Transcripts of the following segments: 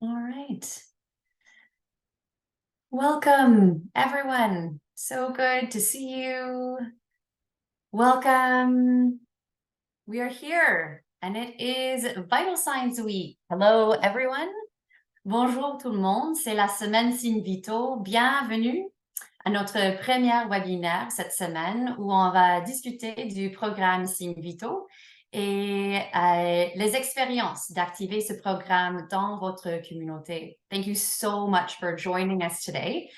All right. Welcome, everyone. So good to see you. Welcome. We are here, and it is Vital Signs Week. Hello, everyone. Bonjour tout le monde. C'est la semaine Signes Vitaux. Bienvenue à notre premier webinaire cette semaine où on va discuter du programme Signes Vitaux et les expériences d'activer ce programme dans votre communauté. Thank you so much for joining us today,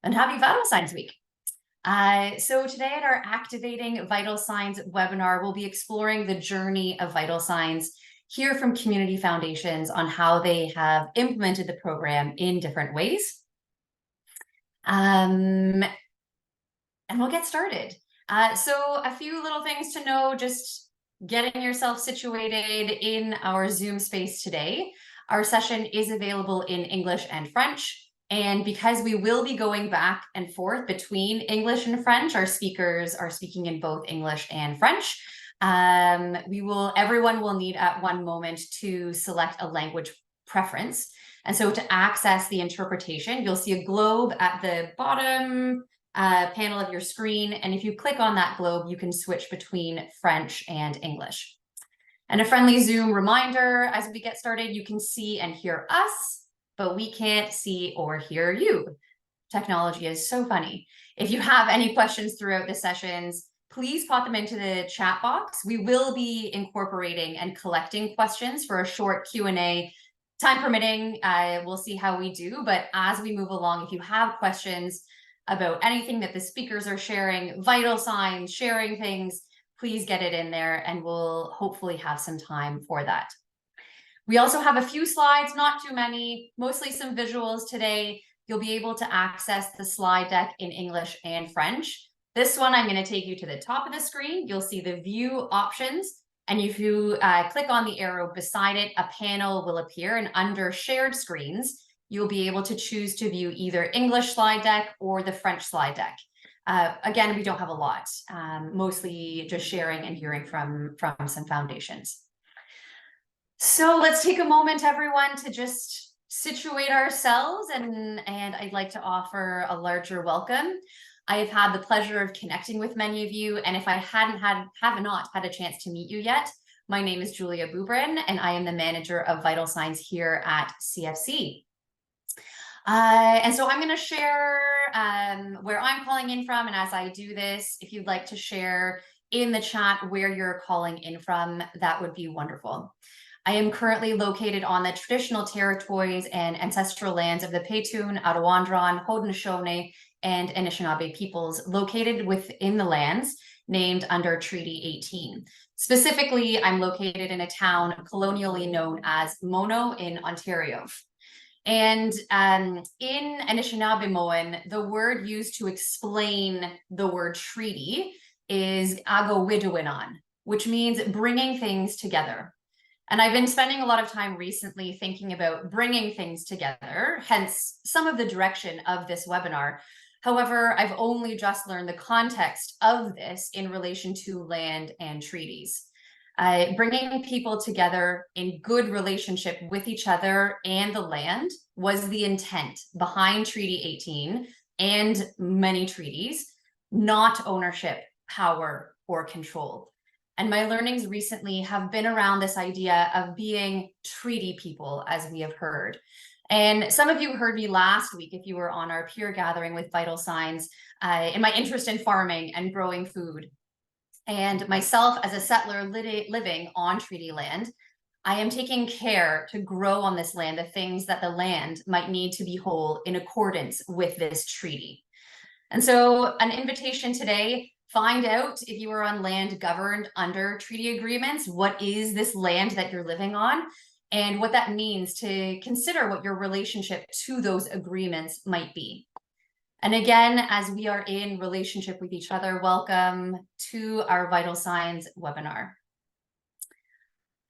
and happy Vital Signs Week. So today at our Activating Vital Signs webinar, we'll be exploring the journey of vital signs, hear from community foundations on how they have implemented the program in different ways. And we'll get started. So a few little things to know, just getting yourself situated in our Zoom space today. Our session is available in English and French. And because we will be going back and forth between English and French, our speakers are speaking in both English and French. Everyone will need at one moment to select a language preference. And so to access the interpretation, you'll see a globe at the bottom panel of your screen. And if you click on that globe, you can switch between French and English. And a friendly Zoom reminder, as we get started, you can see and hear us, but we can't see or hear you. Technology is so funny. If you have any questions throughout the sessions, please pop them into the chat box. We will be incorporating and collecting questions for a short Q&A. Time permitting, we'll see how we do. But as we move along, if you have questions about anything that the speakers are sharing, vital signs, sharing things, please get it in there and we'll hopefully have some time for that. We also have a few slides, not too many, mostly some visuals today. You'll be able to access the slide deck in English and French. This one, I'm going to take you to the top of the screen. You'll see the view options. And if you click on the arrow beside it, a panel will appear, and under shared screens, you'll be able to choose to view either English slide deck or the French slide deck. Again, we don't have a lot, mostly just sharing and hearing from some foundations. So let's take a moment, everyone, to just situate ourselves, and I'd like to offer a larger welcome. I have had the pleasure of connecting with many of you, and if I have not had a chance to meet you yet, my name is Julia Bubrin, and I am the manager of Vital Signs here at CFC. And so I'm going to share where I'm calling in from, and as I do this, if you'd like to share in the chat where you're calling in from, that would be wonderful. I am currently located on the traditional territories and ancestral lands of the Petun, Arawandron, Haudenosaunee, and Anishinaabe peoples located within the lands named under Treaty 18. Specifically, I'm located in a town colonially known as Mono in Ontario. And in Anishinaabe-Moan, the word used to explain the word treaty is Agawiduinan, which means bringing things together. And I've been spending a lot of time recently thinking about bringing things together, hence some of the direction of this webinar. However, I've only just learned the context of this in relation to land and treaties. Bringing people together in good relationship with each other and the land was the intent behind Treaty 18 and many treaties, not ownership, power, or control. And my learnings recently have been around this idea of being treaty people, as we have heard. And some of you heard me last week, if you were on our peer gathering with Vital Signs, in my interest in farming and growing food. And myself, as a settler living on treaty land, I am taking care to grow on this land the things that the land might need to be whole in accordance with this treaty. And so an invitation today, find out if you are on land governed under treaty agreements, what is this land that you're living on, and what that means to consider what your relationship to those agreements might be. And again, as we are in relationship with each other, welcome to our Vital Signs webinar.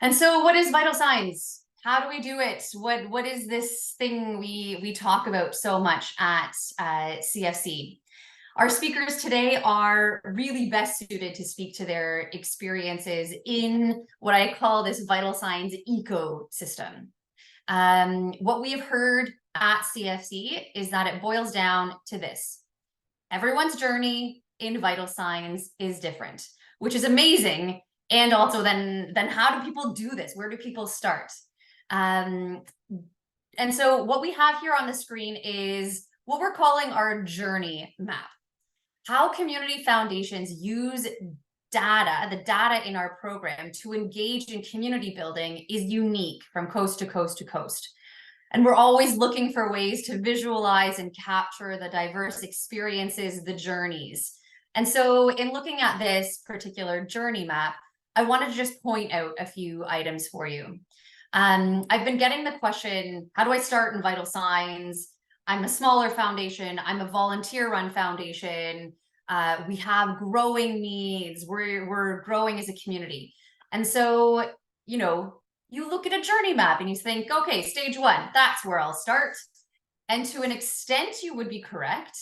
And so what is Vital Signs? How do we do it? What is this thing we talk about so much at CFC? Our speakers today are really best suited to speak to their experiences in what I call this Vital Signs ecosystem. What we have heard at CFC is that it boils down to this. Everyone's journey in vital signs is different, which is amazing. And also then how do people do this? Where do people start? And so what we have here on the screen is what we're calling our journey map. How community foundations use data, the data in our program, to engage in community building is unique from coast to coast to coast. And we're always looking for ways to visualize and capture the diverse experiences, the journeys. And so in looking at this particular journey map, I wanted to just point out a few items for you. I've been getting the question, how do I start in vital signs? I'm a smaller foundation. I'm a volunteer-run foundation. We have growing needs. We're growing as a community. And so, you know, you look at a journey map and you think, okay, stage one, that's where I'll start. And to an extent, you would be correct.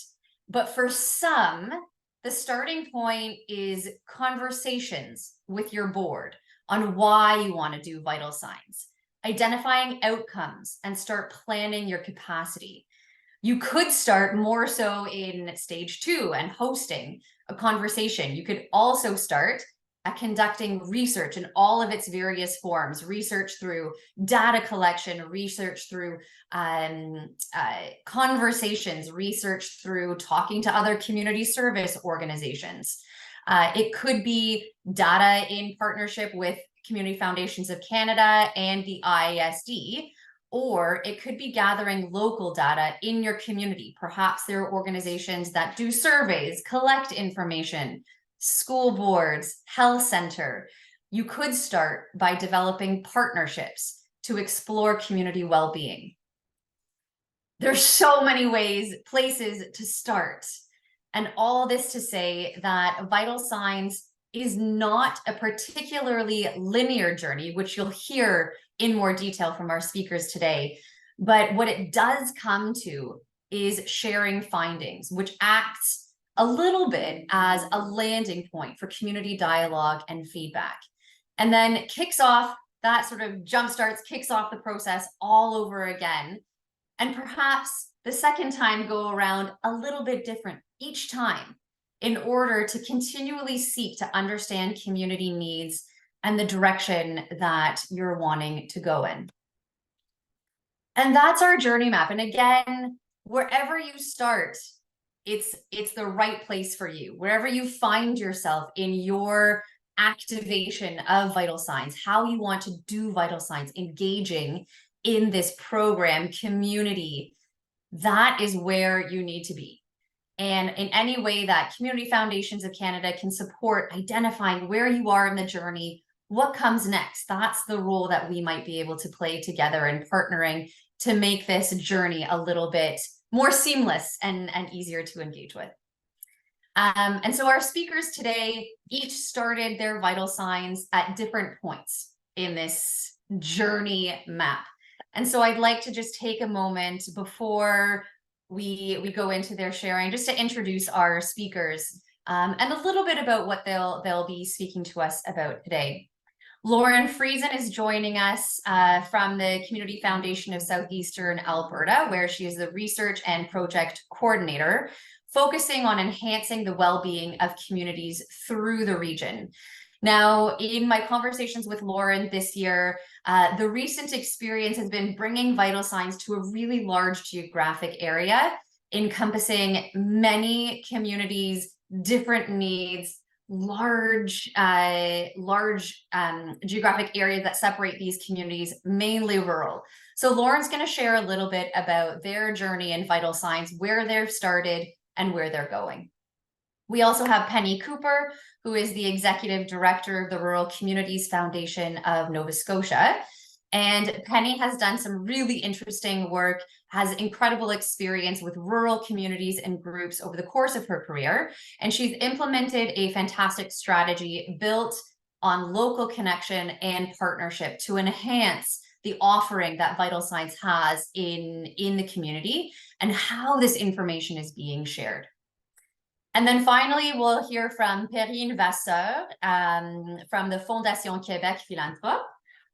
But for some, the starting point is conversations with your board on why you want to do vital signs, identifying outcomes, and start planning your capacity. You could start more so in stage 2 and hosting a conversation. You could also start at conducting research in all of its various forms, research through data collection, research through conversations, research through talking to other community service organizations. It could be data in partnership with Community Foundations of Canada and the IASD, or it could be gathering local data in your community. Perhaps there are organizations that do surveys, collect information, school boards, health center. You could start by developing partnerships to explore community well-being. There's so many places to start. And all this to say that vital signs is not a particularly linear journey, which you'll hear in more detail from our speakers today. But what it does come to is sharing findings, which acts a little bit as a landing point for community dialogue and feedback. And then kicks off, that sort of kicks off the process all over again. And perhaps the second time go around a little bit different each time, in order to continually seek to understand community needs and the direction that you're wanting to go in. And that's our journey map. And again, wherever you start, it's the right place for you. Wherever you find yourself in your activation of vital signs, how you want to do vital signs, engaging in this program, community, that is where you need to be. And in any way that Community Foundations of Canada can support identifying where you are in the journey, what comes next, that's the role that we might be able to play together in partnering to make this journey a little bit more seamless and easier to engage with. And so our speakers today each started their vital signs at different points in this journey map. And so I'd like to just take a moment before we go into their sharing, just to introduce our speakers and a little bit about what they'll be speaking to us about today. Lauren Friesen is joining us from the Community Foundation of Southeastern Alberta, where she is the research and project coordinator, focusing on enhancing the well-being of communities through the region. Now, in my conversations with Lauren this year, the recent experience has been bringing vital signs to a really large geographic area, encompassing many communities, different needs, large geographic areas that separate these communities, mainly rural. So Lauren's going to share a little bit about their journey in vital signs, where they've started and where they're going. We also have Penny Cooper, who is the Executive Director of the Rural Communities Foundation of Nova Scotia. And Penny has done some really interesting work, has incredible experience with rural communities and groups over the course of her career. And she's implemented a fantastic strategy built on local connection and partnership to enhance the offering that Vital Signs has in the community and how this information is being shared. And then finally, we'll hear from Perrine Vasseur from the Fondation Quebec Philanthrope,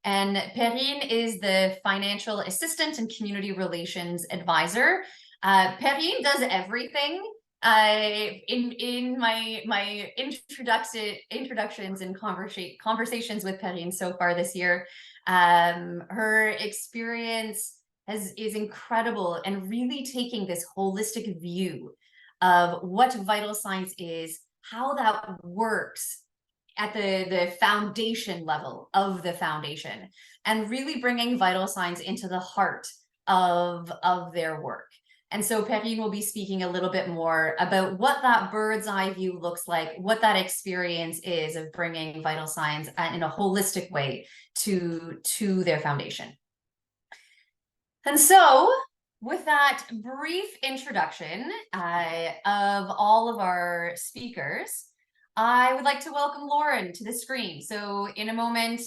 And Perrine is the financial assistant and community relations advisor. Perrine does everything. In my introductions and conversations with Perrine so far this year, her experience is incredible, and really taking this holistic view of what vital signs is, how that works at the foundation level of the foundation, and really bringing vital signs into the heart of their work. And so Perrine will be speaking a little bit more about what that bird's eye view looks like, what that experience is of bringing vital signs in a holistic way to their foundation. And so, with that brief introduction of all of our speakers, I would like to welcome Lauren to the screen. So in a moment,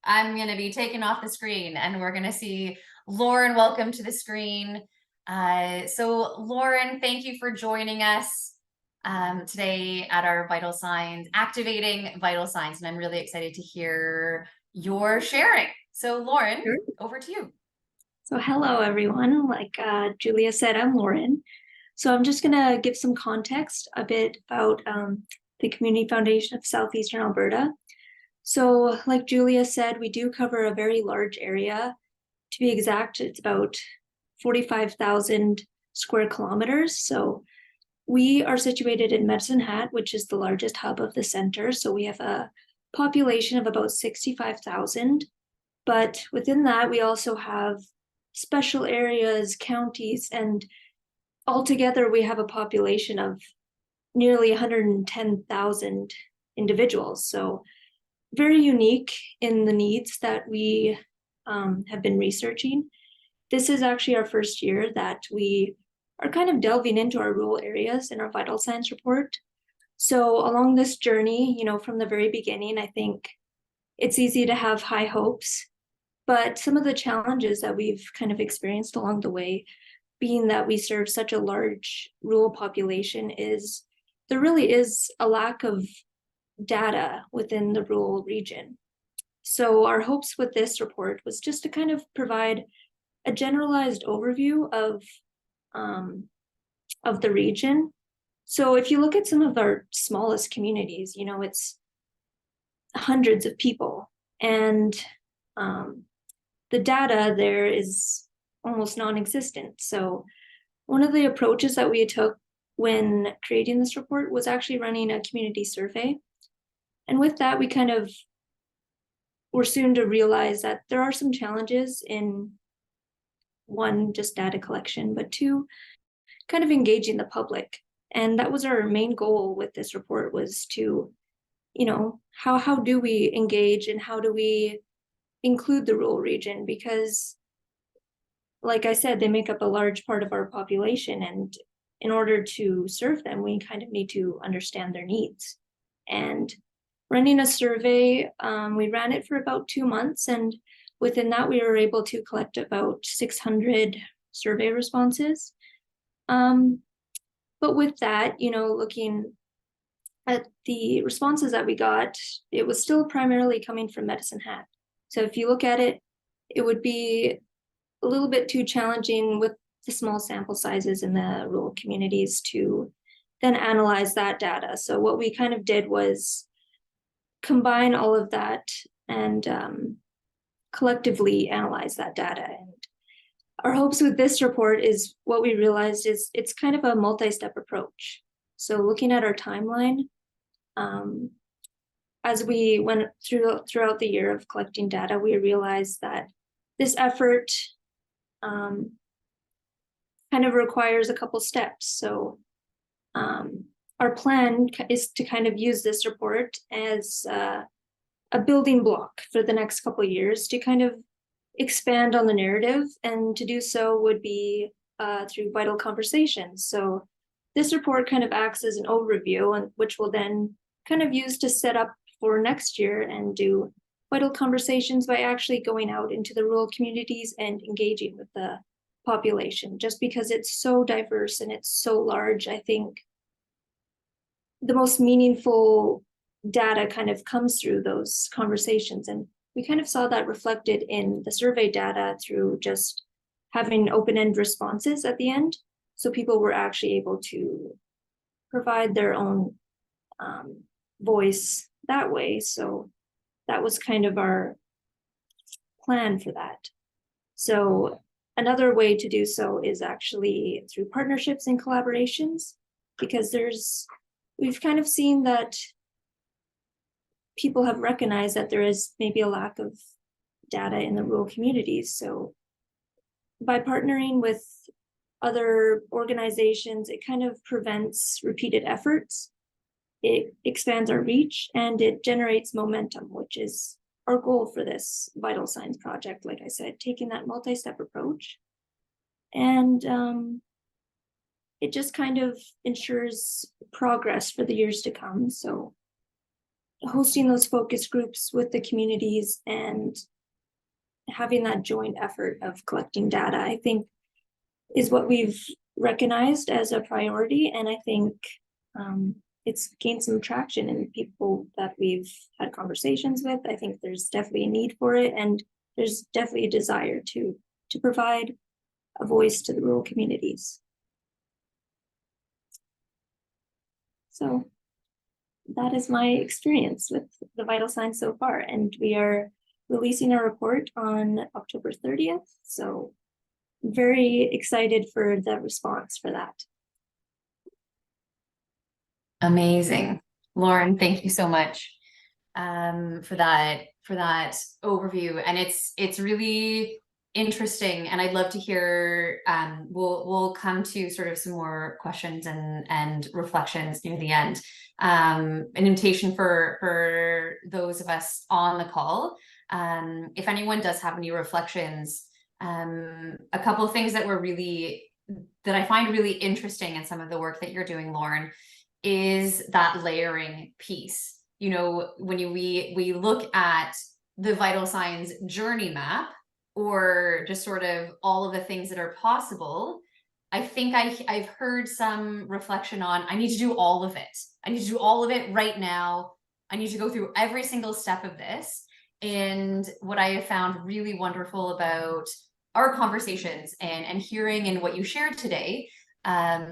I'm going to be taken off the screen and we're going to see Lauren. Welcome to the screen. So Lauren, thank you for joining us today at our Vital Signs, Activating Vital Signs. And I'm really excited to hear your sharing. So Lauren, Sure. Over to you. So hello, everyone. Like Julia said, I'm Lauren. So I'm just going to give some context a bit about the Community Foundation of Southeastern Alberta. So like Julia said, we do cover a very large area. To be exact, it's about 45,000 square kilometers. So we are situated in Medicine Hat, which is the largest hub of the center. So we have a population of about 65,000. But within that, we also have special areas, counties, and altogether we have a population of nearly 110,000 individuals. So very unique in the needs that we have been researching. This is actually our first year that we are kind of delving into our rural areas in our vital signs report. So along this journey, you know, from the very beginning, I think it's easy to have high hopes. But some of the challenges that we've kind of experienced along the way, being that we serve such a large rural population, is there really is a lack of data within the rural region. So our hopes with this report was just to kind of provide a generalized overview of the region. So if you look at some of our smallest communities, you know, it's hundreds of people, and the data there is almost non-existent. So one of the approaches that we took when creating this report was actually running a community survey. And with that, we kind of were soon to realize that there are some challenges in, one, just data collection, but two, kind of engaging the public. And that was our main goal with this report, was to, you know, how do we engage and how do we include the rural region? Because like I said, they make up a large part of our population, and in order to serve them, we kind of need to understand their needs. And running a survey, we ran it for about 2 months, and within that we were able to collect about 600 survey responses. But with that, you know, looking at the responses that we got, it was still primarily coming from Medicine Hat. So if you look at it, it would be a little bit too challenging with the small sample sizes in the rural communities to then analyze that data. So what we kind of did was combine all of that and collectively analyze that data. And our hopes with this report is, what we realized is it's kind of a multi-step approach. So looking at our timeline, as we went throughout the year of collecting data, we realized that this effort kind of requires a couple steps. So our plan is to kind of use this report as a building block for the next couple of years to kind of expand on the narrative, and to do so would be through vital conversations. So this report kind of acts as an overview, and which we'll then kind of use to set up for next year and do vital conversations by actually going out into the rural communities and engaging with the population. Just because it's so diverse and it's so large, I think the most meaningful data kind of comes through those conversations. And we kind of saw that reflected in the survey data through just having open-end responses at the end. So people were actually able to provide their own voice that way. So that was kind of our plan for that. So another way to do so is actually through partnerships and collaborations, because we've kind of seen that people have recognized that there is maybe a lack of data in the rural communities. So by partnering with other organizations, it kind of prevents repeated efforts. It expands our reach and it generates momentum, which is our goal for this Vital Signs project. Like I said, taking that multi-step approach. And it just kind of ensures progress for the years to come. So hosting those focus groups with the communities and having that joint effort of collecting data, I think, is what we've recognized as a priority. And I think it's gained some traction in people that we've had conversations with. I think there's definitely a need for it, and there's definitely a desire to provide a voice to the rural communities. So that is my experience with the Vital Signs so far, and we are releasing our report on October 30th. So very excited for the response for that. Amazing. Lauren, thank you so much for that overview. And it's really interesting, and I'd love to hear, we'll come to sort of some more questions and reflections near the end. An invitation for those of us on the call, if anyone does have any reflections, a couple of things that I find really interesting in some of the work that you're doing, Lauren, is that layering piece. You know, when we look at the Vital Signs journey map, or just sort of all of the things that are possible, I think I've heard some reflection on, I need to do all of it. I need to do all of it right now. I need to go through every single step of this. And what I have found really wonderful about our conversations and hearing and what you shared today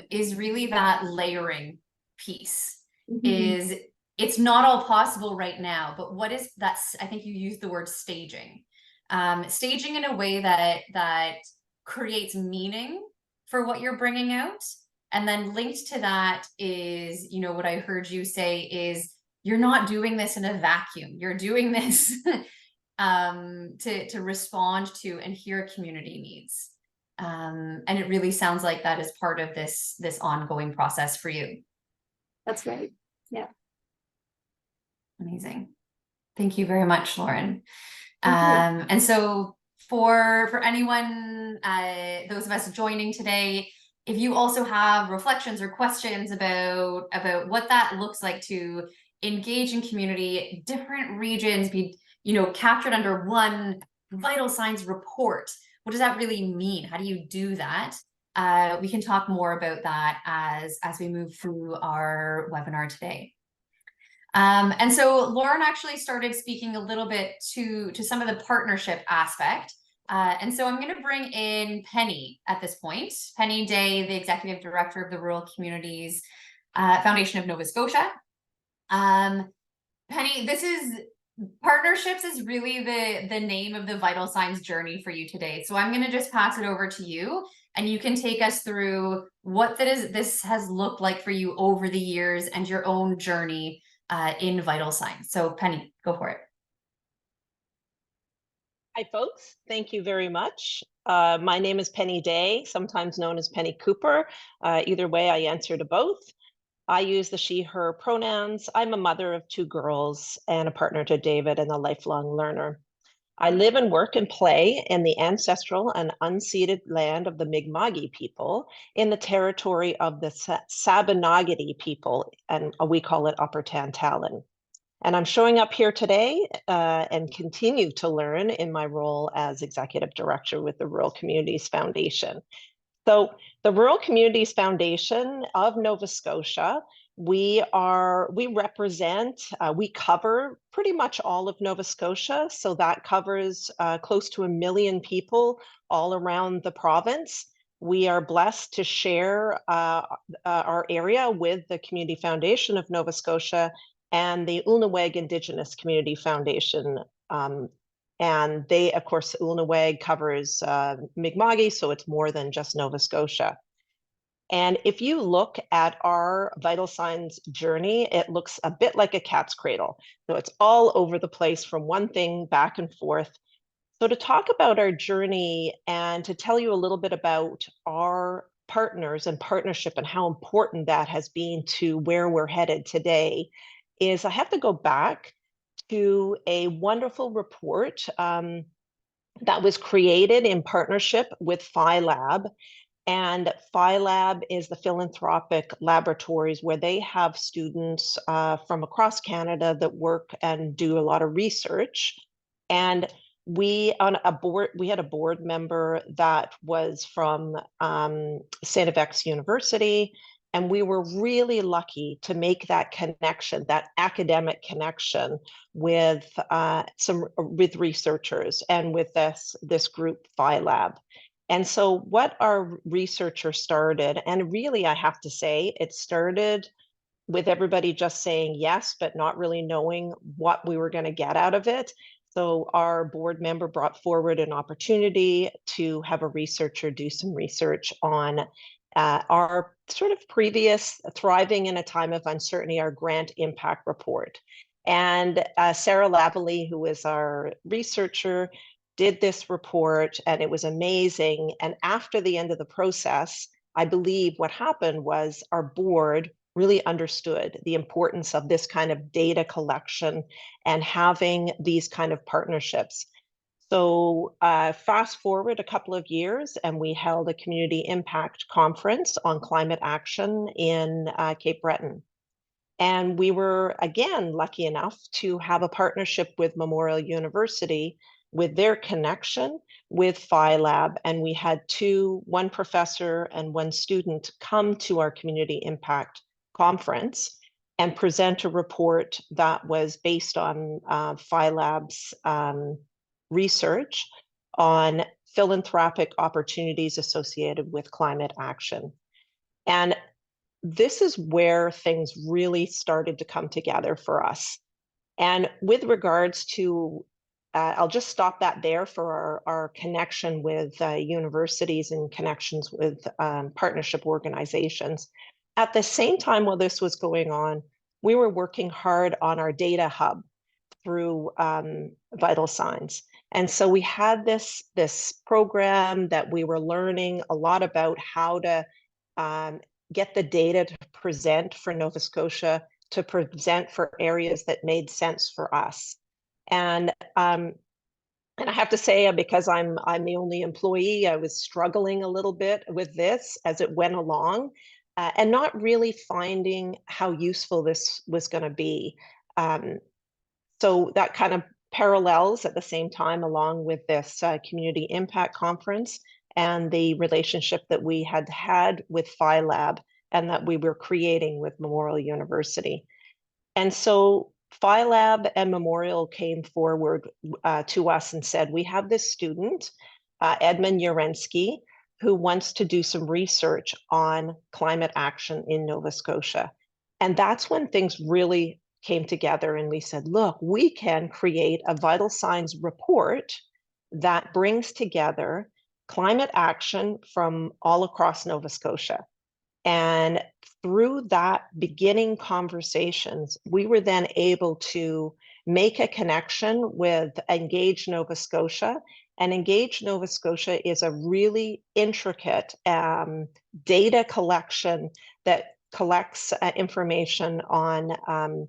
is really that layering piece. Is it's not all possible right now, but what is that? I think you used the word staging. Staging in a way that creates meaning for what you're bringing out. And then linked to that is, you know, what I heard you say is, you're not doing this in a vacuum. You're doing this to respond to and hear community needs. And it really sounds like that is part of this ongoing process for you. That's right. Yeah. Amazing. Thank you very much, Lauren. And so for anyone, those of us joining today, if you also have reflections or questions about what that looks like to engage in community, different regions be, you know, captured under one Vital Signs report, what does that really mean? How do you do that? We can talk more about that as we move through our webinar today. And so Lauren actually started speaking a little bit to some of the partnership aspect. And so I'm going to bring in Penny at this point. Penny Day, the Executive Director of the Rural Communities Foundation of Nova Scotia. Penny, partnerships is really the name of the Vital Signs journey for you today. So I'm going to just pass it over to you, and you can take us through what this has looked like for you over the years and your own journey in Vital Signs. So Penny, go for it. Hi, folks. Thank you very much. My name is Penny Day, sometimes known as Penny Cooper. Either way, I answer to both. I use the she, her pronouns. I'm a mother of 2 girls and a partner to David and a lifelong learner. I live and work and play in the ancestral and unceded land of the Mi'kma'ki people in the territory of the Sabanagati people, and we call it Upper Tantalin. And I'm showing up here today and continue to learn in my role as Executive Director with the Rural Communities Foundation. So the Rural Communities Foundation of Nova Scotia We represent, we cover pretty much all of Nova Scotia. So that covers close to 1 million people all around the province. We are blessed to share our area with the Community Foundation of Nova Scotia and the Ulnaweg Indigenous Community Foundation. And they, of course, Ulnaweg covers Mi'kma'ki, so it's more than just Nova Scotia. And if you look at our vital signs journey, it looks a bit like a cat's cradle. So it's all over the place from one thing back and forth. So to talk about our journey and to tell you a little bit about our partners and partnership and how important that has been to where we're headed today, is I have to go back to a wonderful report that was created in partnership with PhiLab. And PhiLab is the philanthropic laboratories where they have students from across Canada that work and do a lot of research. And we had a board member that was from Saint University, and we were really lucky to make that connection, that academic connection with researchers and with this group PhiLab. And so what our researchers started, and really I have to say, it started with everybody just saying yes, but not really knowing what we were going to get out of it. So our board member brought forward an opportunity to have a researcher do some research on our sort of previous Thriving in a Time of Uncertainty, our grant impact report. And Sarah Lavallee, who is our researcher, did this report, and it was amazing. And after the end of the process, I believe what happened was our board really understood the importance of this kind of data collection and having these kind of partnerships. So fast forward a couple of years, and we held a community impact conference on climate action in Cape Breton. And we were, again, lucky enough to have a partnership with Memorial University with their connection with PhiLab. And we had one professor and one student come to our community impact conference and present a report that was based on PhiLab's research on philanthropic opportunities associated with climate action. And this is where things really started to come together for us. And with regards to, I'll just stop that there for our connection with universities and connections with partnership organizations. At the same time while this was going on, we were working hard on our data hub through Vital Signs. And so we had this program that we were learning a lot about how to get the data to present for Nova Scotia, to present for areas that made sense for us. And I have to say, because I'm the only employee, I was struggling a little bit with this as it went along, and not really finding how useful this was going to be. So that kind of parallels at the same time along with this community impact conference and the relationship that we had with PhiLab and that we were creating with Memorial University. And so PhiLab and Memorial came forward to us and said, we have this student, Edmund Urensky, who wants to do some research on climate action in Nova Scotia. And that's when things really came together, and we said, look, we can create a vital signs report that brings together climate action from all across Nova Scotia. And through that beginning conversations, we were then able to make a connection with Engage Nova Scotia. And Engage Nova Scotia is a really intricate data collection that collects information on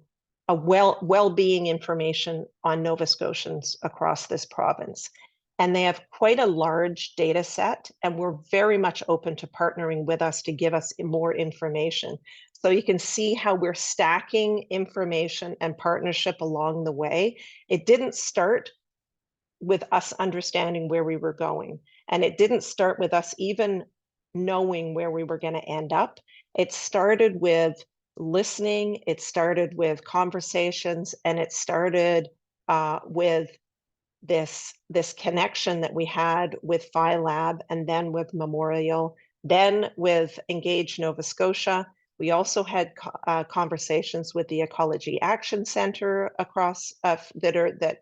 well-being information on Nova Scotians across this province. And they have quite a large data set, and we're very much open to partnering with us to give us more information. So you can see how we're stacking information and partnership along the way. It didn't start with us understanding where we were going, and it didn't start with us even knowing where we were going to end up. It started with, listening, it started with conversations, and it started with this connection that we had with Phi Lab, and then with Memorial, then with Engage Nova Scotia. We also had conversations with the Ecology Action Center across that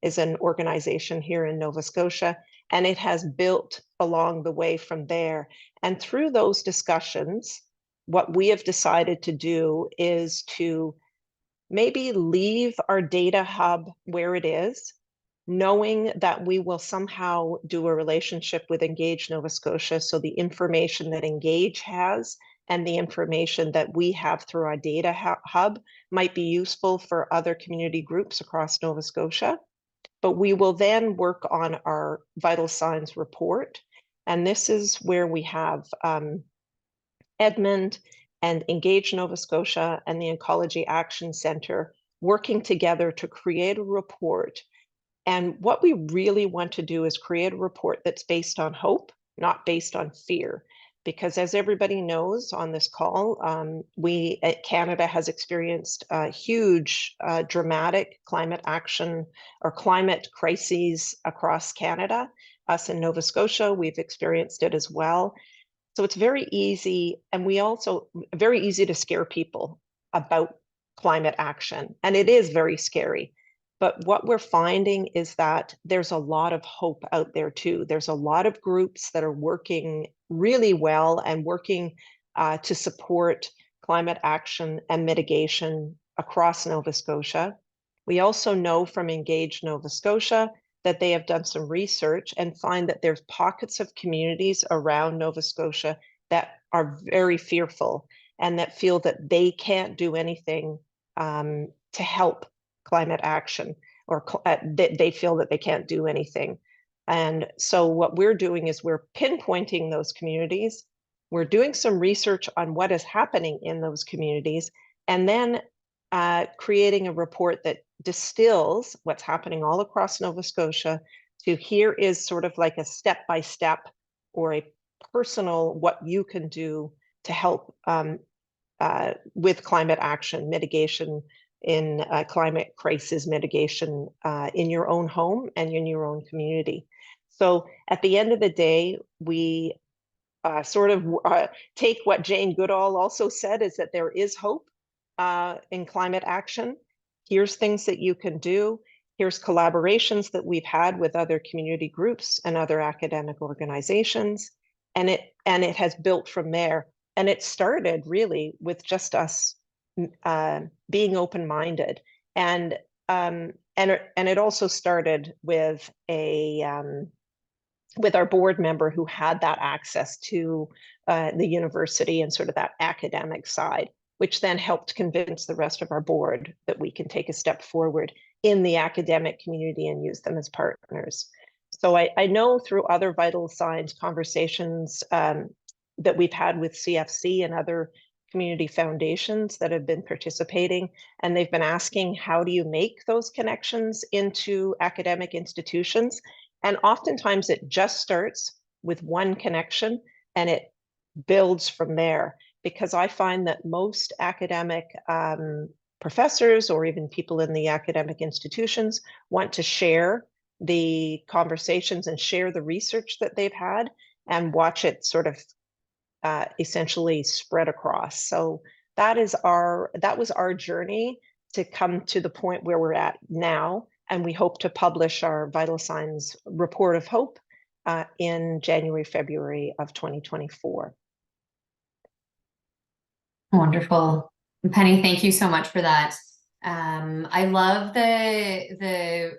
is an organization here in Nova Scotia, and it has built along the way from there. And through those discussions, what we have decided to do is to maybe leave our data hub where it is, knowing that we will somehow do a relationship with Engage Nova Scotia. So the information that Engage has and the information that we have through our data hub might be useful for other community groups across Nova Scotia. But we will then work on our vital signs report. And this is where we have Edmund and Engage Nova Scotia and the Ecology Action Center working together to create a report. And what we really want to do is create a report that's based on hope, not based on fear. Because as everybody knows on this call, Canada has experienced huge, dramatic climate action or climate crises across Canada. Us in Nova Scotia, we've experienced it as well. So it's very easy, and we also very easy to scare people about climate action. And it is very scary. But what we're finding is that there's a lot of hope out there too. There's a lot of groups that are working really well and working to support climate action and mitigation across Nova Scotia. We also know from Engage Nova Scotia that they have done some research and find that there's pockets of communities around Nova Scotia that are very fearful and that feel that they can't do anything to help climate action, or they feel that they can't do anything. And so what we're doing is we're pinpointing those communities. We're doing some research on what is happening in those communities, and then creating a report that distills what's happening all across Nova Scotia to here is sort of like a step-by-step or a personal what you can do to help with climate action mitigation, in climate crisis mitigation in your own home and in your own community. So at the end of the day, we sort of take what Jane Goodall also said, is that there is hope in climate action. Here's things that you can do. Here's collaborations that we've had with other community groups and other academic organizations. And it has built from there. And it started really with just us being open-minded, and it also started with with our board member who had that access to the university and sort of that academic side, which then helped convince the rest of our board that we can take a step forward in the academic community and use them as partners. So I know through other vital signs conversations that we've had with CFC and other community foundations that have been participating, and they've been asking, how do you make those connections into academic institutions? And oftentimes it just starts with one connection and it builds from there, because I find that most academic professors or even people in the academic institutions want to share the conversations and share the research that they've had and watch it sort of essentially spread across. So that was our journey to come to the point where we're at now, and we hope to publish our Vital Signs Report of Hope in January, February of 2024. Wonderful. Penny, thank you so much for that. I love the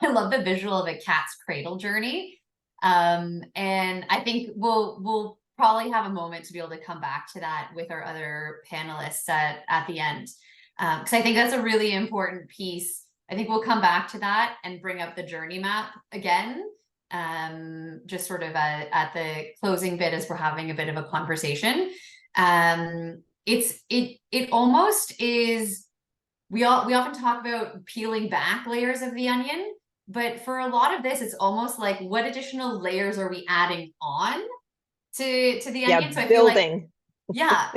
I love the visual of a cat's cradle journey. And I think we'll probably have a moment to be able to come back to that with our other panelists at the end. Because I think that's a really important piece. I think we'll come back to that and bring up the journey map again, just sort of at the closing bit as we're having a bit of a conversation. It almost is, we often talk about peeling back layers of the onion, but for a lot of this, it's almost like, what additional layers are we adding on to the onion? So I feel like Yeah,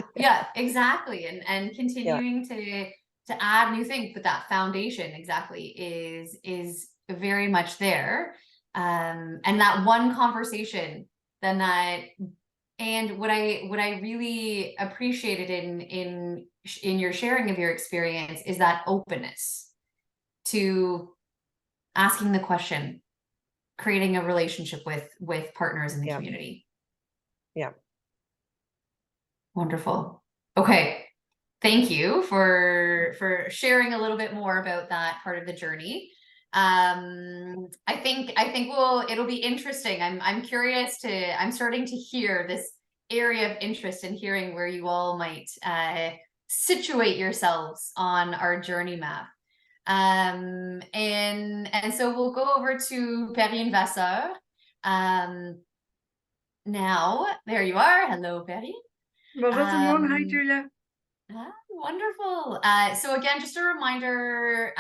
exactly. And continuing to add new things, but that foundation exactly is very much there. And that one conversation, then that, and what I really appreciated in your sharing of your experience is that openness to asking the question, creating a relationship with partners in the community. Yeah. Wonderful. Okay. Thank you for sharing a little bit more about that part of the journey. I think it'll be interesting. I'm curious I'm starting to hear this area of interest in hearing where you all might situate yourselves on our journey map. And so we'll go over to Perrine Vasseur. Now, there you are. Hello, Perrine. Bonjour tout le monde. Hi, Julia. Wonderful. So again, just a reminder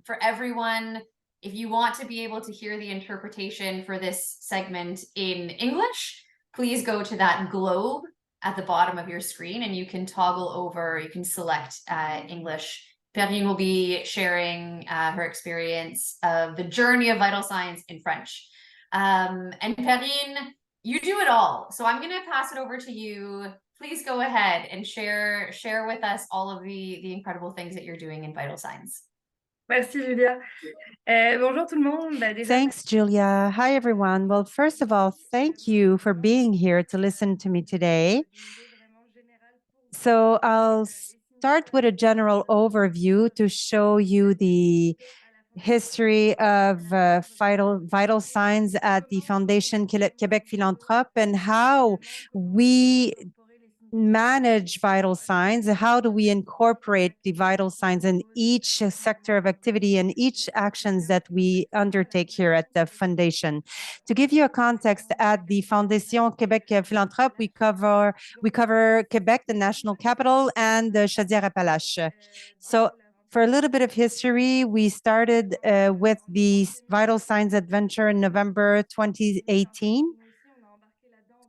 for everyone, if you want to be able to hear the interpretation for this segment in English, please go to that globe at the bottom of your screen and you can toggle over, you can select English. Perrine will be sharing her experience of the journey of vital signs in French. And Perrine, you do it all. So I'm going to pass it over to you. Please go ahead and share with us all of the incredible things that you're doing in Vital Signs. Merci, Julia. Bonjour tout le monde. Déjà, Thanks, Julia. Hi, everyone. Well, first of all, thank you for being here to listen to me today. So I'll start with a general overview to show you the history of vital signs at the Foundation Quebec Philanthrope and how we manage vital signs. How do we incorporate the vital signs in each sector of activity and each actions that we undertake here at the foundation? To give you a context, at the Fondation Quebec Philanthrope, we cover Quebec, the national capital, and the Chaudière-Appalaches. So for a little bit of history, we started with the Vital Signs Adventure in November 2018.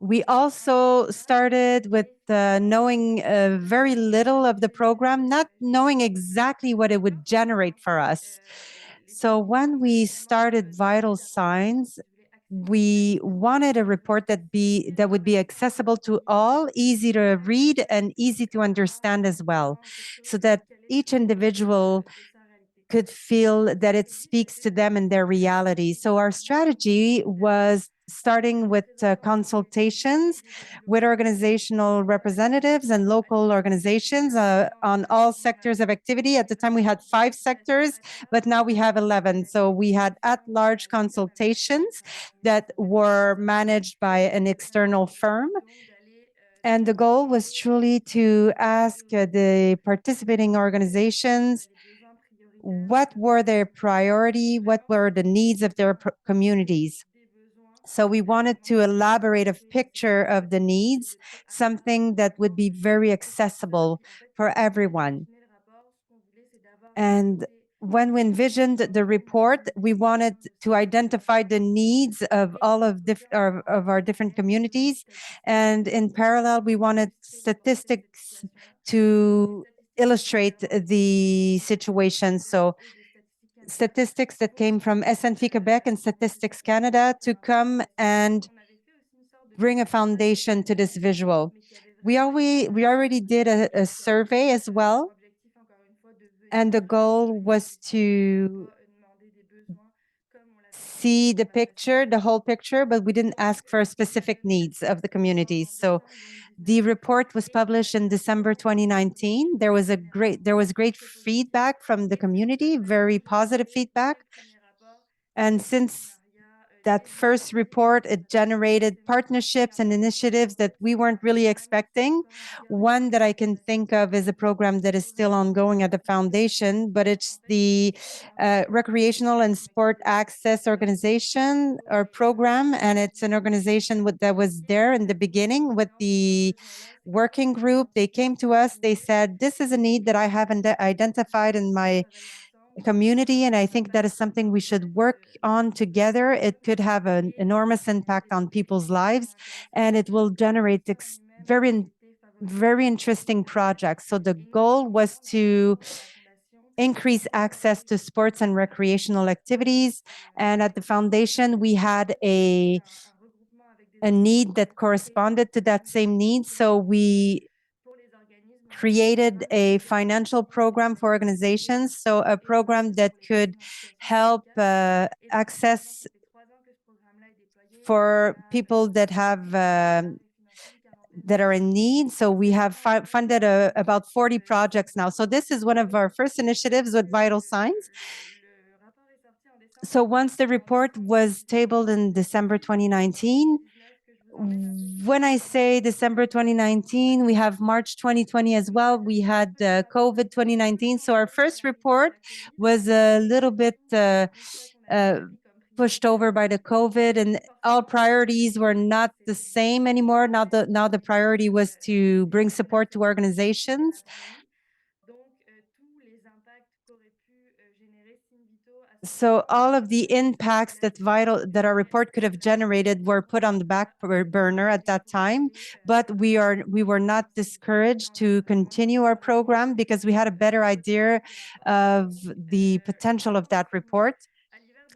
We also started with knowing very little of the program, not knowing exactly what it would generate for us. So when we started Vital Signs, we wanted a report that would be accessible to all, easy to read and easy to understand as well, so that each individual could feel that it speaks to them and their reality. So our strategy was starting with consultations with organizational representatives and local organizations on all sectors of activity. At the time, we had 5 sectors, but now we have 11. So we had at-large consultations that were managed by an external firm. And the goal was truly to ask the participating organizations what were their priority, what were the needs of their communities. So we wanted to elaborate a picture of the needs, something that would be very accessible for everyone. And when we envisioned the report, we wanted to identify the needs of all of our different communities. And in parallel, we wanted statistics to illustrate the situation. So statistics that came from SNV Quebec and Statistics Canada to come and bring a foundation to this visual. We already did a survey as well, and the goal was to see the picture, the whole picture, but we didn't ask for specific needs of the communities. So the report was published in December 2019. There was great feedback from the community, very positive feedback. And since that first report, it generated partnerships and initiatives that we weren't really expecting. One that I can think of is a program that is still ongoing at the foundation, but it's the Recreational and Sport Access Organization or program. And it's an organization that was there in the beginning with the working group. They came to us, they said, this is a need that I haven't identified in my community, and I think that is something we should work on together. It could have an enormous impact on people's lives, and it will generate very very interesting projects. So the goal was to increase access to sports and recreational activities. And at the foundation, we had a need that corresponded to that same need. So we created a financial program for organizations, so a program that could help access for people that have that are in need. So we have funded about 40 projects now. So this is one of our first initiatives with Vital Signs. So once the report was tabled in December 2019, when I say December 2019, we have March 2020 as well. We had COVID 2019. So our first report was a little bit pushed over by the COVID, and all priorities were not the same anymore. Now the priority was to bring support to organizations. So all of the impacts that our report could have generated were put on the back burner at that time, but we were not discouraged to continue our program because we had a better idea of the potential of that report.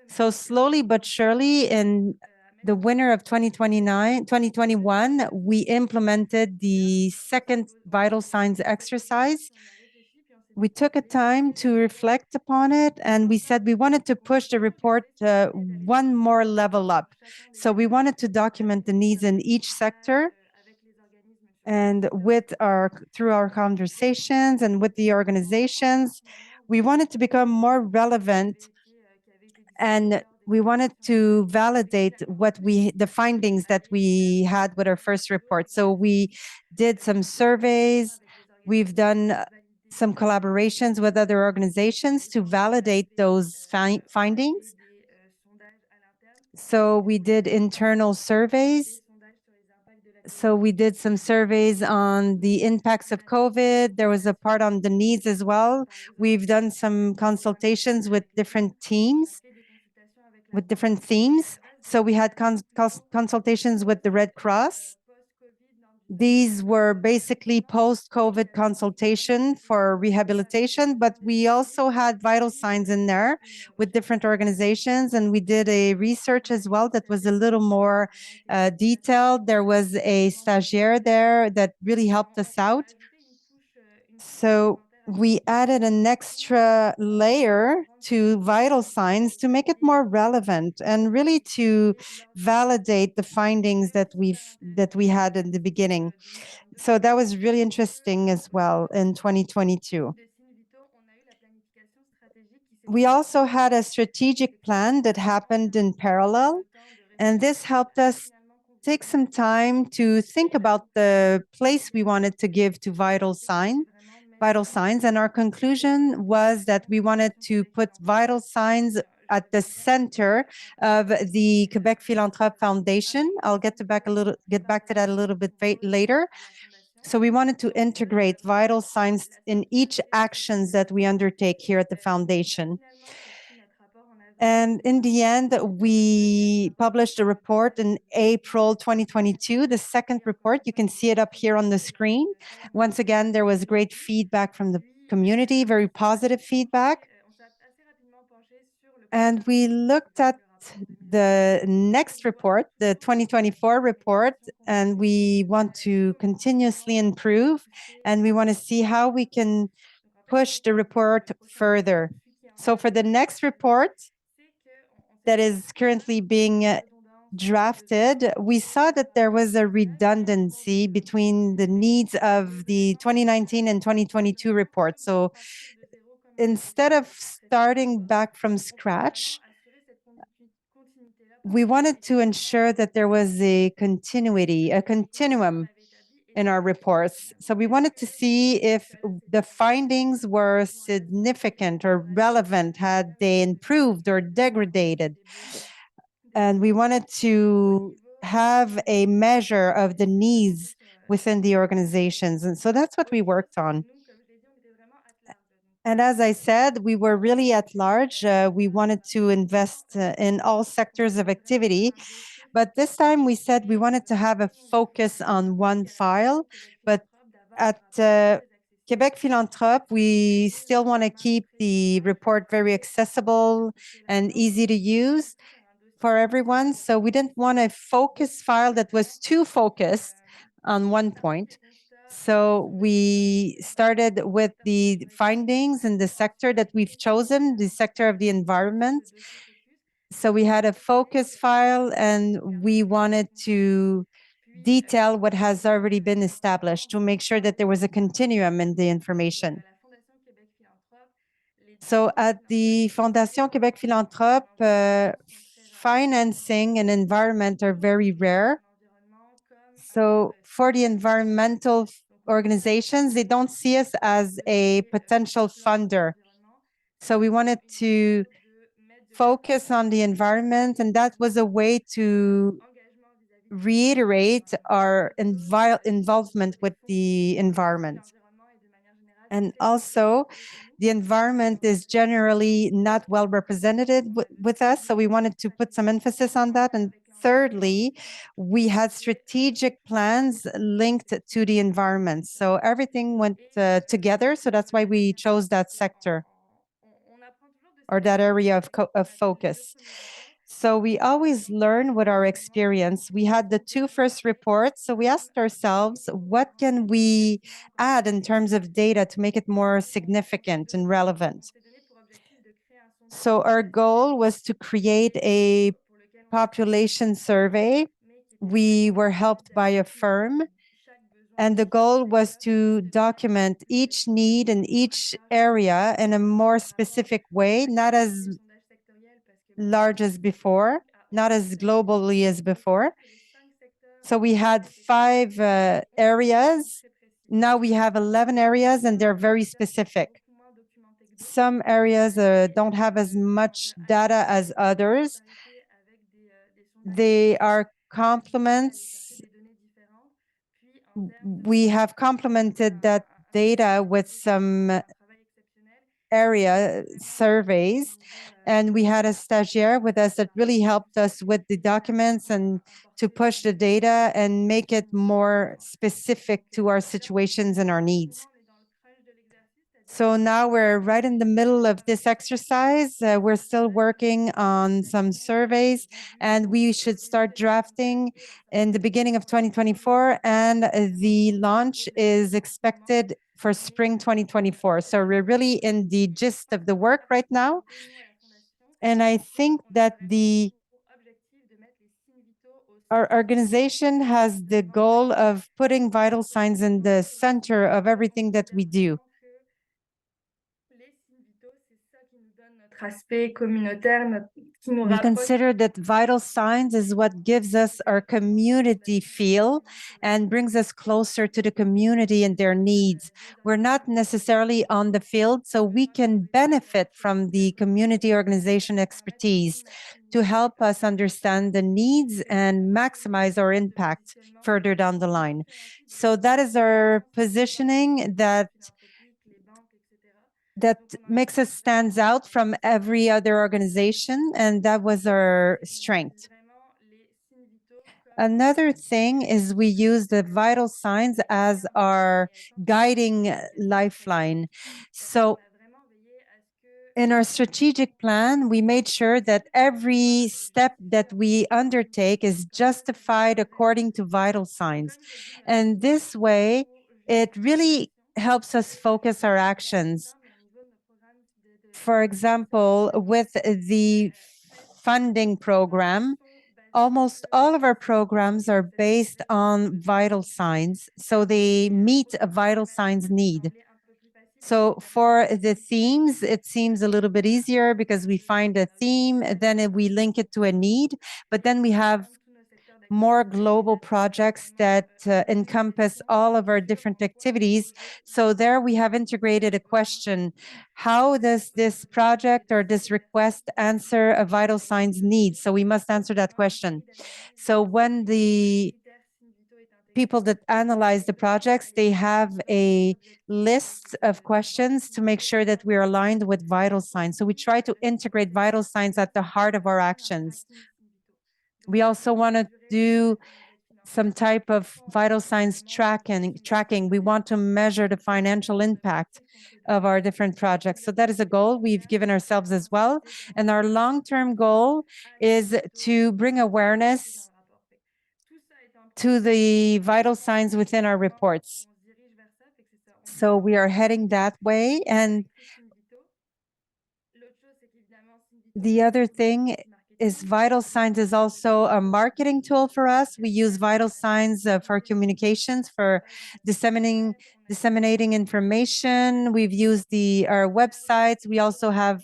So slowly but surely, in the winter of 2021, we implemented the second Vital Signs exercise. We took a time to reflect upon it, and we said we wanted to push the report one more level up. So we wanted to document the needs in each sector, and through our conversations and with the organizations, we wanted to become more relevant, and we wanted to validate the findings that we had with our first report. So we did some surveys. We've done some collaborations with other organizations to validate those findings. So we did internal surveys. So we did some surveys on the impacts of COVID. There was a part on the needs as well. We've done some consultations with different teams, with different themes. So we had consultations with the Red Cross. These were basically post-COVID consultation for rehabilitation, but we also had Vital Signs in there with different organizations, and we did a research as well that was a little more detailed. There was a stagiaire there that really helped us out. So we added an extra layer to Vital Signs to make it more relevant and really to validate the findings that we had in the beginning. So that was really interesting as well in 2022. We also had a strategic plan that happened in parallel, and this helped us take some time to think about the place we wanted to give to Vital Signs. And our conclusion was that we wanted to put Vital Signs at the center of the Quebec Philanthrope Foundation. I'll get back to that a little bit later. So we wanted to integrate Vital Signs in each actions that we undertake here at the foundation. And in the end, we published a report in April 2022, the second report. You can see it up here on the screen. Once again, there was great feedback from the community, very positive feedback. And we looked at the next report, the 2024 report, and we want to continuously improve, and we want to see how we can push the report further. So for the next report that is currently being drafted, we saw that there was a redundancy between the needs of the 2019 and 2022 report. So instead of starting back from scratch, we wanted to ensure that there was a continuum in our reports. So we wanted to see if the findings were significant or relevant, had they improved or degraded. And we wanted to have a measure of the needs within the organizations. And so that's what we worked on. And as I said, we were really at large. We wanted to invest in all sectors of activity. But this time we said we wanted to have a focus on one file, but At Quebec Philanthrope, we still want to keep the report very accessible and easy to use for everyone. So we didn't want a focus file that was too focused on one point. So we started with the findings in the sector that we've chosen, the sector of the environment. So we had a focus file and we wanted to detail what has already been established to make sure that there was a continuum in the information. So at the Fondation Quebec Philanthrope, financing and environment are very rare. So for the environmental organizations, they don't see us as a potential funder. So we wanted to focus on the environment, and that was a way to reiterate our involvement with the environment. And also, the environment is generally not well represented with us, so we wanted to put some emphasis on that. And thirdly, we had strategic plans linked to the environment. So everything went together, so that's why we chose that sector or that area of focus. So we always learn with our experience. We had the two first reports, so we asked ourselves, what can we add in terms of data to make it more significant and relevant? So our goal was to create a population survey. We were helped by a firm, and the goal was to document each need in each area in a more specific way, not as large as before, not as globally as before. So we had 5 areas. Now we have 11 areas, and they're very specific. Some areas don't have as much data as others. They are complements. We have complemented that data with some area surveys, and we had a stagiaire with us that really helped us with the documents and to push the data and make it more specific to our situations and our needs. So now we're right in the middle of this exercise. We're still working on some surveys, and we should start drafting in the beginning of 2024, and the launch is expected for spring 2024. So we're really in the gist of the work right now. And I think that our organization has the goal of putting vital signs in the center of everything that we do. We consider that vital signs is what gives us our community feel and brings us closer to the community and their needs. We're not necessarily on the field, so we can benefit from the community organization expertise to help us understand the needs and maximize our impact further down the line. So that is our positioning that makes us stands out from every other organization, and that was our strength. Another thing is we use the vital signs as our guiding lifeline. So in our strategic plan, we made sure that every step that we undertake is justified according to vital signs. And this way, it really helps us focus our actions. For example, with the funding program, almost all of our programs are based on vital signs, so they meet a vital signs need. So for the themes, it seems a little bit easier because we find a theme, then we link it to a need, but then we have more global projects that encompass all of our different activities. So there we have integrated a question: how does this project or this request answer a vital signs need? So we must answer that question. So when the people that analyze the projects, they have a list of questions to make sure that we're aligned with vital signs. So we try to integrate vital signs at the heart of our actions. We also want to do some type of vital signs tracking. We want to measure the financial impact of our different projects. So that is a goal we've given ourselves as well. And our long-term goal is to bring awareness to the vital signs within our reports. So we are heading that way. And the other thing is vital signs is also a marketing tool for us. We use vital signs for communications, for disseminating information. We've used our websites. We also have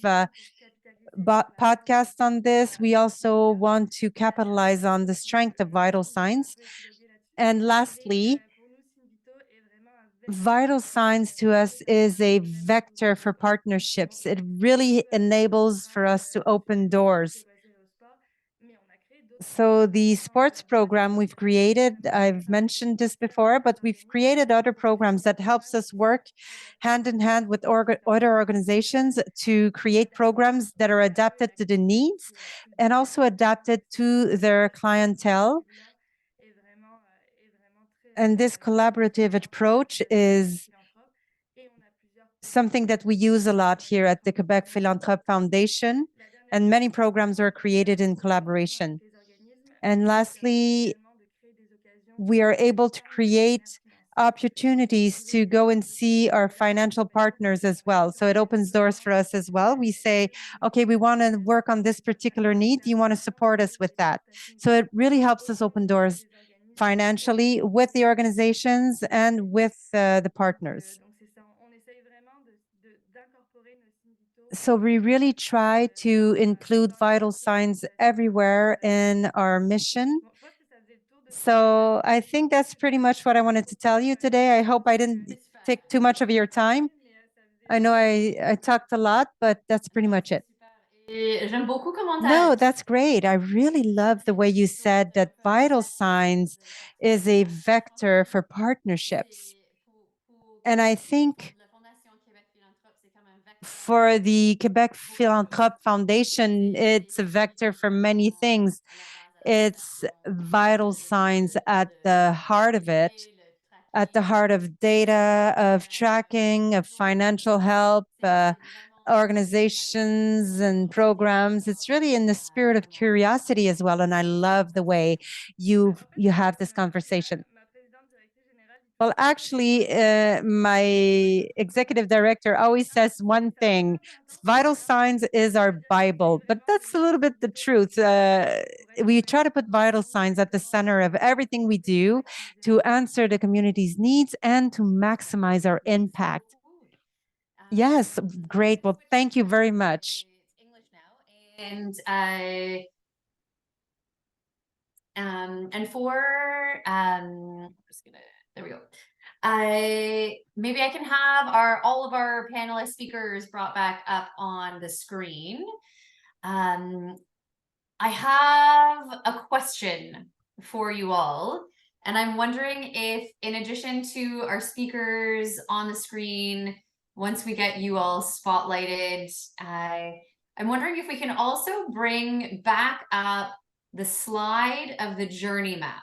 podcasts on this. We also want to capitalize on the strength of vital signs. And lastly, vital signs to us is a vector for partnerships. It really enables for us to open doors. So the sports program we've created, I've mentioned this before, but we've created other programs that helps us work hand in hand with other organizations to create programs that are adapted to the needs and also adapted to their clientele. And this collaborative approach is something that we use a lot here at the Quebec Philanthrope Foundation, and many programs are created in collaboration. And lastly, we are able to create opportunities to go and see our financial partners as well. So it opens doors for us as well. We say, okay, we want to work on this particular need. Do you want to support us with that? So it really helps us open doors financially with the organizations and with the partners. So we really try to include vital signs everywhere in our mission. So I think that's pretty much what I wanted to tell you today. I hope I didn't take too much of your time. I know I talked a lot, but that's pretty much it. J'aime beaucoup comment No, that's great. I really love the way you said that vital signs is a vector for partnerships. And I think for the Quebec Philanthrope Foundation, it's a vector for many things. It's vital signs at the heart of it, at the heart of data, of tracking, of financial help, organizations and programs. It's really in the spirit of curiosity as well. And I love the way you have this conversation. Well, actually, my executive director always says one thing: vital signs is our Bible, but that's a little bit the truth. We try to put vital signs at the center of everything we do to answer the community's needs and to maximize our impact. Yes, great. Well, thank you very much. And for I'm just gonna, there we go. Maybe I can have all of our panelist speakers brought back up on the screen. I have a question for you all, and I'm wondering if, in addition to our speakers on the screen, once we get you all spotlighted, I'm wondering if we can also bring back up the slide of the journey map.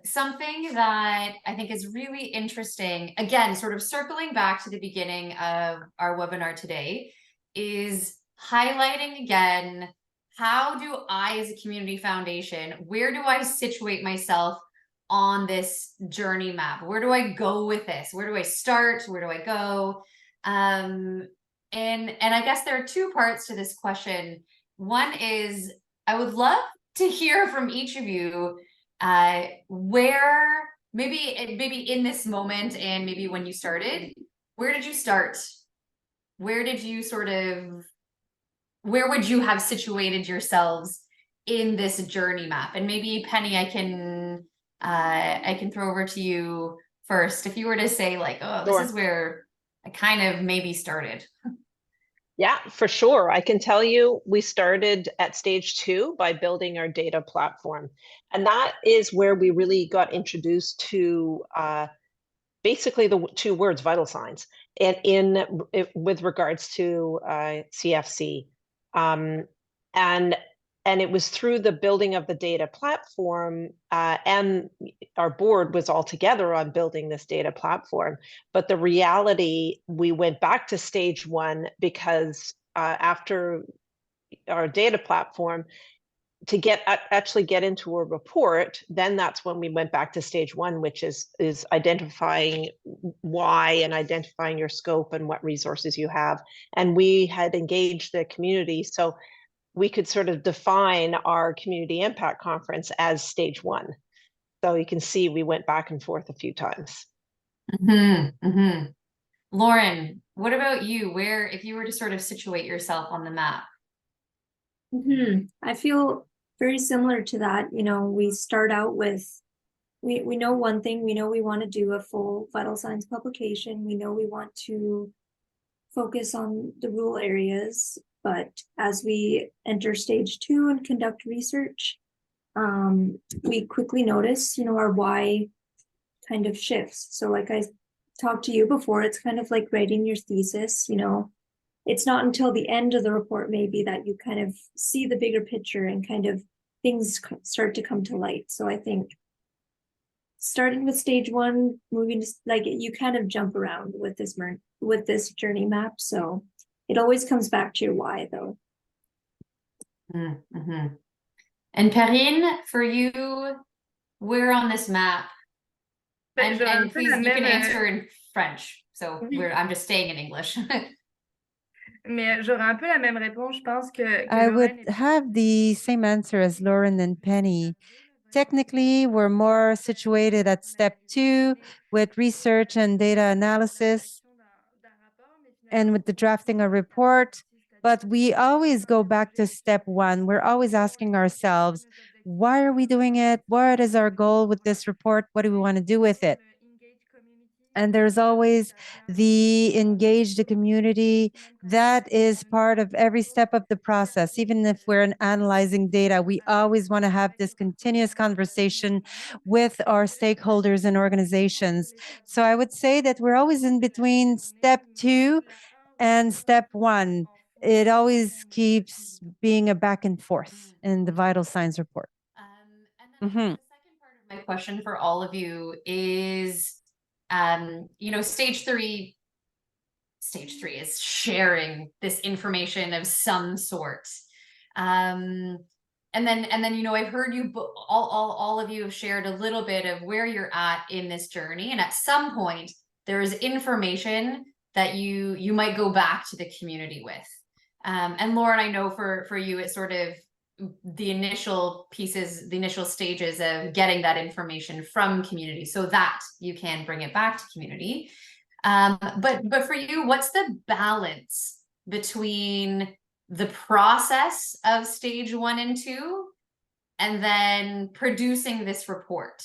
Something that I think is really interesting, again, sort of circling back to the beginning of our webinar today, is highlighting again, how do I as a community foundation, where do I situate myself on this journey map? Where do I go with this? Where do I start? Where do I go? And I guess there are two parts to this question. One is, I would love to hear from each of you where maybe in this moment and maybe when you started, where did you start? Where did you where would you have situated yourselves in this journey map? And maybe Penny, I can throw over to you first. If you were to say like, oh, this is where I kind of maybe started. Yeah, for sure. I can tell you we started at stage 2 by building our data platform. And that is where we really got introduced to basically the two words vital signs and with regards to CFC. And And it was through the building of the data platform, and our board was all together on building this data platform. But the reality, we went back to stage one because after our data platform, to actually get into a report, then that's when we went back to stage one, which is identifying why and identifying your scope and what resources you have. And we had engaged the community, so we could sort of define our community impact conference as stage one. So you can see we went back and forth a few times. Lauren, what about you? Where, if you were to sort of situate yourself on the map? I feel very similar to that. You know, we start out with, we know one thing, we know we want to do a full vital signs publication. We know we want to focus on the rural areas, but as we enter stage two and conduct research, we quickly notice, you know, our why kind of shifts. So like I talked to you before, it's kind of like writing your thesis, you know, it's not until the end of the report maybe that you kind of see the bigger picture and kind of things start to come to light. So I think starting with stage one, moving to like you kind of jump around with this journey map. So it always comes back to your why though. And Perrine, for you, where on this map? Ben, j'aurais un And peu please, la you can même, answer in French. So Oui. I'm just staying in English. mais j'aurais un peu la même réponse. Je pense que I Lorraine would est have the same answer as Lauren and Penny. Technically, we're more situated at step 2 with research and data analysis and with the drafting a report. But we always go back to step 1. We're always asking ourselves, why are we doing it? What is our goal with this report? What do we want to do with it? And there's always the engage the community. That is part of every step of the process. Even if we're analyzing data, we always want to have this continuous conversation with our stakeholders and organizations. So I would say that we're always in between step 2 and step 1. It always keeps being a back and forth in the vital signs report. And then the second part of my question for all of you is, you know, stage three is sharing this information of some sort. And then, you know, I've heard you, all of you have shared a little bit of where you're at in this journey. And at some point there is information that you might go back to the community with. And Lauren, I know for you, it's sort of the initial pieces, the initial stages of getting that information from community so that you can bring it back to community. But for you, what's the balance between the process of stage 1 and 2 and then producing this report?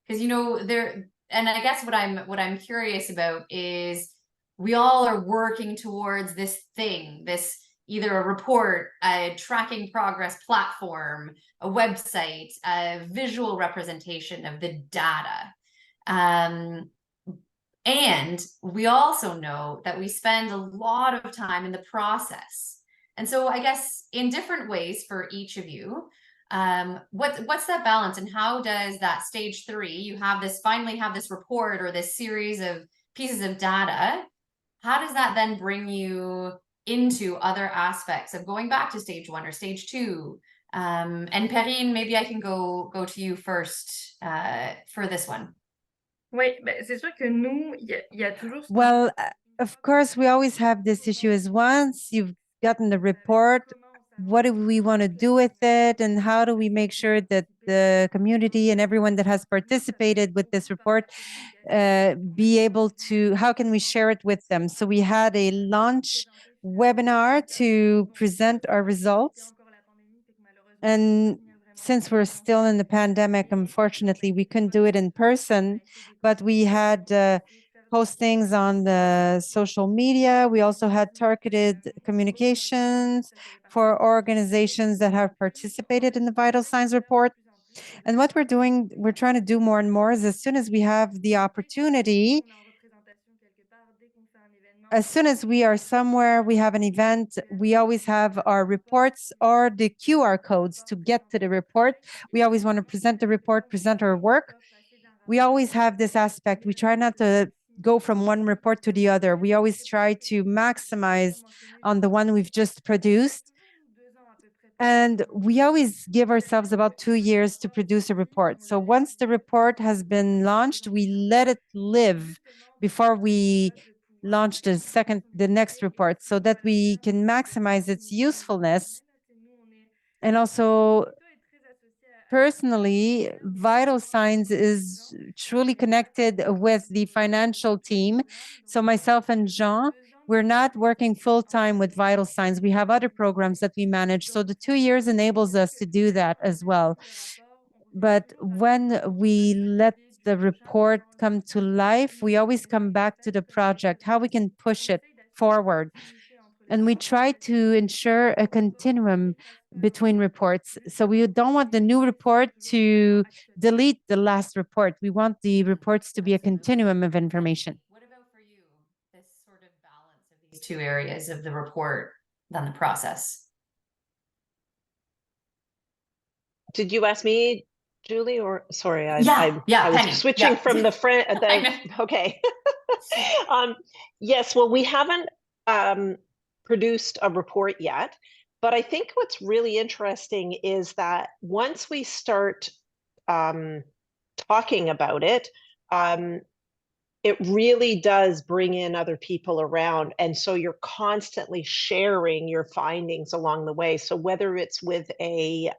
Because, you know, and I guess what I'm curious about is we all are working towards this thing, this either a report, a tracking progress platform, a website, a visual representation of the data. And we also know that we spend a lot of time in the process. And so I guess in different ways for each of you, what's that balance, and how does that stage 3, you finally have this report or this series of pieces of data, how does that then bring you into other aspects of going back to stage 1 or stage 2? And Perrine, maybe I can go to you first for this one. Oui, ben, c'est sûr que nous, il y a toujours. Well, of course, we always have this issue is once you've gotten the report, what do we want to do with it? And how do we make sure that the community and everyone that has participated with this report be able to, how can we share it with them? So we had a launch webinar to present our results. And since we're still in the pandemic, unfortunately, we couldn't do it in person, but we had postings on the social media. We also had targeted communications for organizations that have participated in the Vital Signs report. And what we're trying to do more and more is as soon as we have the opportunity, as soon as we are somewhere, we have an event, we always have our reports or the QR codes to get to the report. We always want to present the report, present our work. We always have this aspect. We try not to go from one report to the other. We always try to maximize on the one we've just produced. And we always give ourselves about 2 years to produce a report. So once the report has been launched, we let it live before we launch the next report, so that we can maximize its usefulness. And also, personally, Vital Signs is truly connected with the financial team. So myself and Jean, we're not working full-time with Vital Signs. We have other programs that we manage. So the 2 years enables us to do that as well. But when we let the report come to life, we always come back to the project, how we can push it forward. And we try to ensure a continuum between reports. So we don't want the new report to delete the last report. We want the reports to be a continuum of information. What about for you, this sort of balance of these two areas of the report than the process? Did you ask me, Julie, or sorry, I was Penny. switching from the friend. Okay. Yes, well, we haven't produced a report yet, but I think what's really interesting is that once we start talking about it, it really does bring in other people around. And so you're constantly sharing your findings along the way. So whether it's with a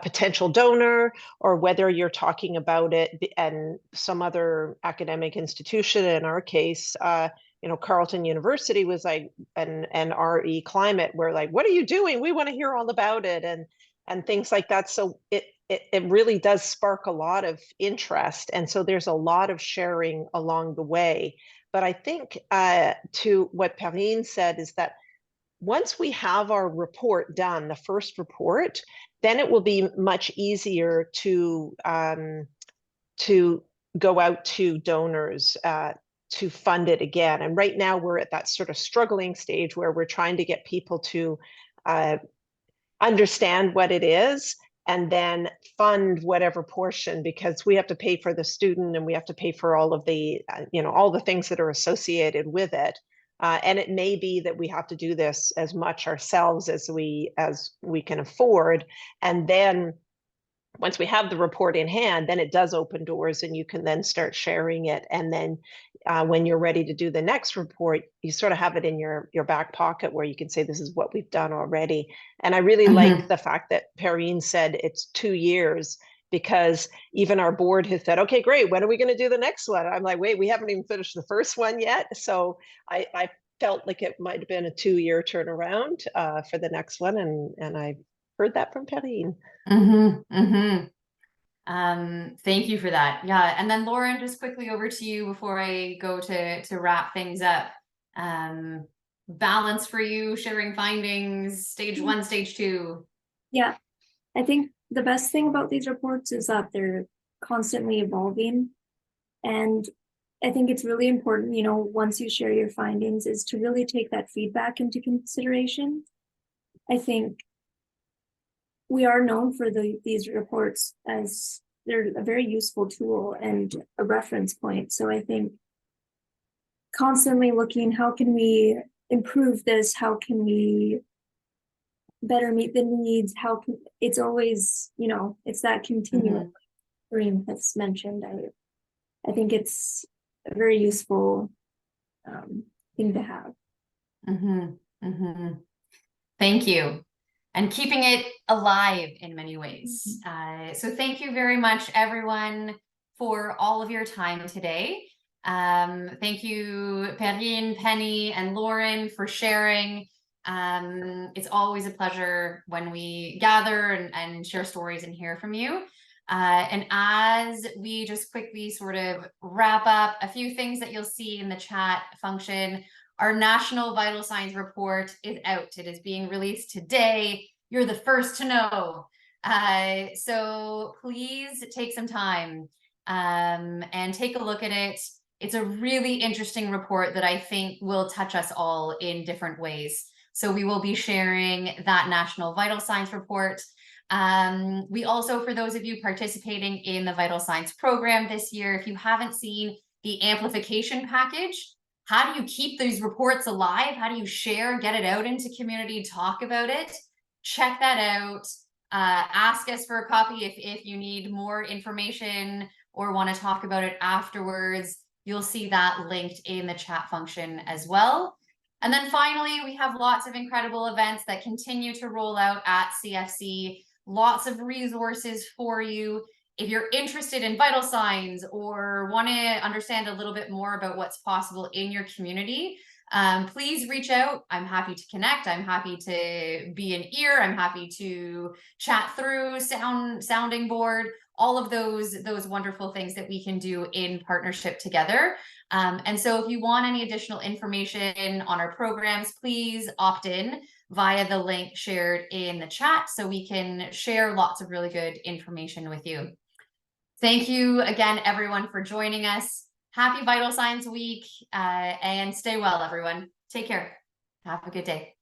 potential donor, or whether you're talking about it and some other academic institution, in our case, Carleton University was like, and RE Climate, we're like, what are you doing? We want to hear all about it, and things like that. So it really does spark a lot of interest. And so there's a lot of sharing along the way. But I think to what Perrine said is that once we have our report done, the first report, then it will be much easier to go out to donors to fund it again. And right now we're at that sort of struggling stage where we're trying to get people to understand what it is and then fund whatever portion, because we have to pay for the student and we have to pay for all of the, all the things that are associated with it. And it may be that we have to do this as much ourselves as we can afford. And then once we have the report in hand, then it does open doors and you can then start sharing it. And then when you're ready to do the next report, you sort of have it in your back pocket where you can say, this is what we've done already. And I really like the fact that Perrine said it's 2 years, because even our board has said, okay, great, when are we going to do the next one? I'm like, wait, we haven't even finished the first one yet. So I felt like it might have been a 2-year turnaround for the next one. And I heard that from Perrine. Thank you for that. Yeah. And then Lauren, just quickly over to you before I go to wrap things up. Balance for you, sharing findings, stage 1, stage 2. Yeah, I think the best thing about these reports is that they're constantly evolving. And I think it's really important, once you share your findings, is to really take that feedback into consideration. I think we are known for these reports as they're a very useful tool and a reference point. So I think constantly looking, how can we improve this? How can we better meet the needs? It's always, it's that continuum Green has mentioned. I think it's a very useful thing to have. Thank you. And keeping it alive in many ways. So thank you very much, everyone, for all of your time today. Thank you, Perrine, Penny, and Lauren for sharing. It's always a pleasure when we gather and share stories and hear from you. And as we just quickly sort of wrap up, a few things that you'll see in the chat function. Our National Vital Signs Report is out. It is being released today. You're the first to know. So please take some time and take a look at it. It's a really interesting report that I think will touch us all in different ways. So we will be sharing that National Vital Signs report. We also, for those of you participating in the Vital Signs program this year, if you haven't seen the amplification package, how do you keep these reports alive? How do you share, get it out into community, talk about it? Check that out. Ask us for a copy if you need more information or want to talk about it afterwards. You'll see that linked in the chat function as well. And then finally, we have lots of incredible events that continue to roll out at CFC. Lots of resources for you. If you're interested in vital signs or want to understand a little bit more about what's possible in your community, please reach out. I'm happy to connect. I'm happy to be an ear. I'm happy to chat through sounding board, all of those wonderful things that we can do in partnership together. And so if you want any additional information on our programs, please opt in via the link shared in the chat so we can share lots of really good information with you. Thank you again, everyone, for joining us. Happy Vital Signs Week, and stay well, everyone. Take care. Have a good day.